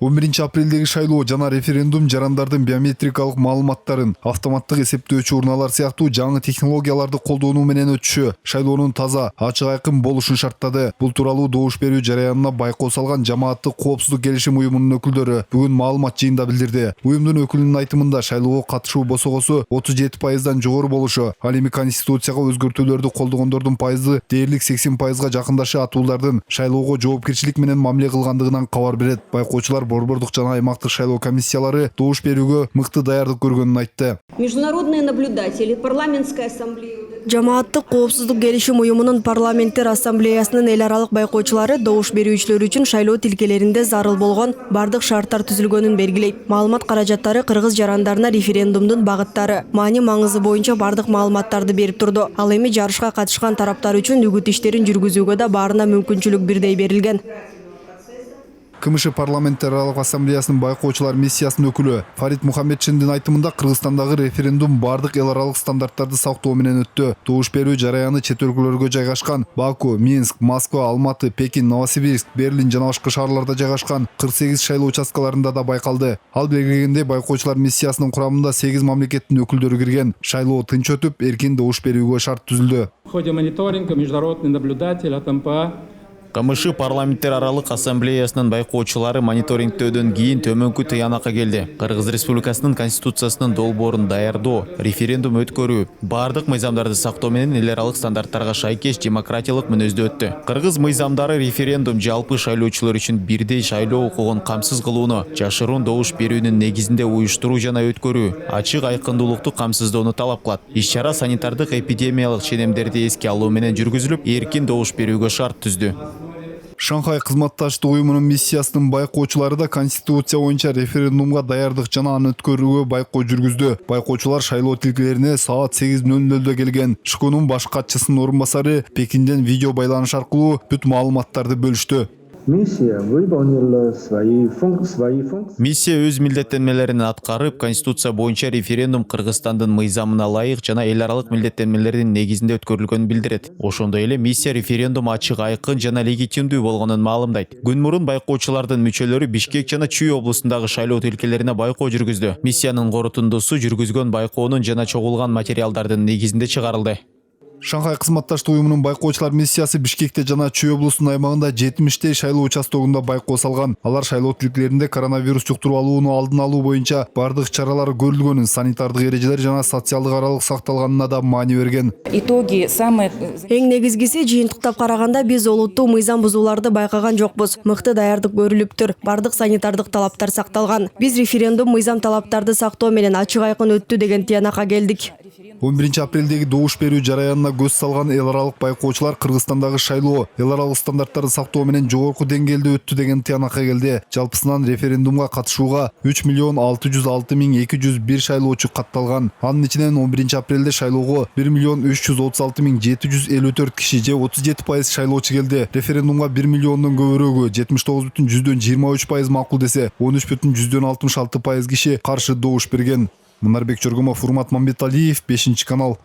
11 апрелдеги шайлоо жана референдум жарандардын биометрикалык маалыматтарын автоматтык эсептөөчү урналар сыяктуу жаңы технологияларды колдонуу менен өтүшү шайлоонун таза, ачык айкын болушун шарттады. Бул тууралуу добуш берүү жараянына байкоо салган жамааттык коопсуздук келишим уюмунун өкүлдөрү бүгүн маалымат жыйында билдирди. Уюмдун өкүлүнүн айтымында шайлоого катышуу босогосу 37%дан жогору болушу, ал эми конституцияга өзгөртүүлөрдү колдогондордун пайызы дээрлик 80%га жакындашы атуулардын шайлоого жоопкерчилик менен мамиле кылгандыгынан кабар берет. Байкоочулар борбордук жана аймактык шайлоо комиссиялары добуш берүүгө мыкты даярдык көргөнүн айтты. Международные наблюдатели парламентской ассамблеи Жамааттык коопсуздук келишим уюмунун парламенттер ассамблеясынын эл аралык байкоочулары добуш берүүчүлөр үчүн шайлоо тилкелеринде зарыл болгон бардык шарттар түзүлгөнүн белгилейт. Маалымат каражаттары кыргыз жарандарына референдумдун багыттары, маани маңызы боюнча бардык маалыматтарды берип турду. Ал эми жарышка катышкан тараптар үчүн үгүт иштерин жүргүзүүгө да баарына мүмкүнчүлүк бирдей берилген. КМШ парламенттер аралык ассамблеясынын байкоочулар миссиясынын өкүлү Фарид Мухаммедшиндин айтымында Кыргызстандагы референдум бардык эл аралык стандарттарды сактоо менен өттү. Добуш берүү жараяны чет өлкөлөргө жайгашкан Баку, Минск, Москва, Алматы, Пекин, Новосибирск, Берлин жана башка шаарларда жайгашкан 48 шайлоо участкаларында да байкалды. Ал белгилегендей байкоочулар миссиясынын курамында 8 мамлекеттин өкүлдөрү кирген. Шайлоо тынч өтүп, эркин добуш берүүгө шарт түзүлдү. В ходе мониторинга международный наблюдатель от МПА КМШ парламенттер аралык ассамблеясынын байкоочулары мониторингтөөдөн кийин төмөнкү тыянакка келди. Кыргыз Республикасынын конституциясынын долбоорун даярдоо, референдум өткөрүү, бардык мыйзамдарды сактоо менен эл аралык стандарттарга шайкеш демократиялык мүнөздө өттү. Кыргыз мыйзамдары референдум жалпы шайлоочулар үчүн бирдей шайлоо укугун камсыз кылууну, жашыруун добуш берүүнүн негизинде уюштуруу жана өткөрүү, ачык айкындуулукту камсыздоону талап кылат. Иш-чара санитардык эпидемиялык ченемдерди эске алуу менен жүргүзүлүп, эркин добуш берүүгө шарт түздү. Шанхай кызматташтык уюмунун миссиясынын байкоочулары да конституция боюнча референдумга даярдык жана аны өткөрүүгө байкоо жүргүздү. Байкоочулар шайлоо тилкелерине саат 8:00-дө келген. ШКнун баш катчысынын орун басары Пекинден видео байланыш аркылуу бүт маалыматтарды бөлүштү. Миссия өз милдеттенмелерин аткарып, конституция боюнча референдум Кыргызстандын мыйзамына ылайык жана эл аралык милдеттенмелердин негизинде өткөрүлгөнүн билдирет. Ошондой эле миссия референдум ачык, айкын жана легитимдүү болгонун маалымдайт. Күн мурун байкоочулардын мүчөлөрү Бишкек жана Чүй облустундагы шайлоо тилкелерине байкоо жүргүздү. Миссиянын корутундусу жүргүзгөн байкоонун жана чогулган материалдардын негизинде чыгарылды. Шанхай кызматташтык уюмунун байкоочулар миссиясы Бишкекте жана Чүй облусунун аймагында 70 шайлоо участогунда байкоо салган. Алар шайлоо тилкелеринде коронавирус жуктуруп алууну алдын алуу боюнча бардык чаралар көрүлгөнүн, санитардык эрежелер жана социалдык аралык сакталганына да маани берген. Эң негизгиси, жыйынтыктап караганда биз олуттуу мыйзам бузууларды байкаган жокпуз. Мыкты даярдык көрүлүптүр. Бардык санитардык талаптар сакталган. Биз референдум мыйзам талаптарды сактоо менен ачык айкын өттү деген тыянакка келдик. 11 апрелдеги добуш берүү жараянына көз салган эл аралык байкоочулар Кыргызстандагы шайлоо эл аралык стандарттарды сактоо менен жогорку деңгээлде өттү деген тыянакка келди. Жалпысынан референдумга катышууга 3.606.201 шайлоочу катталган. Анын ичинен 11 апрелде шайлоого 1.336.754 киши же 37% шайлоочу келди. Референдумга 1 миллиондон көбүрөөгү 79,23% макул десе, 13,66% киши каршы добуш берген. Мунарбек Чоргомов, Урмат Мамбеталиев, 5 канал.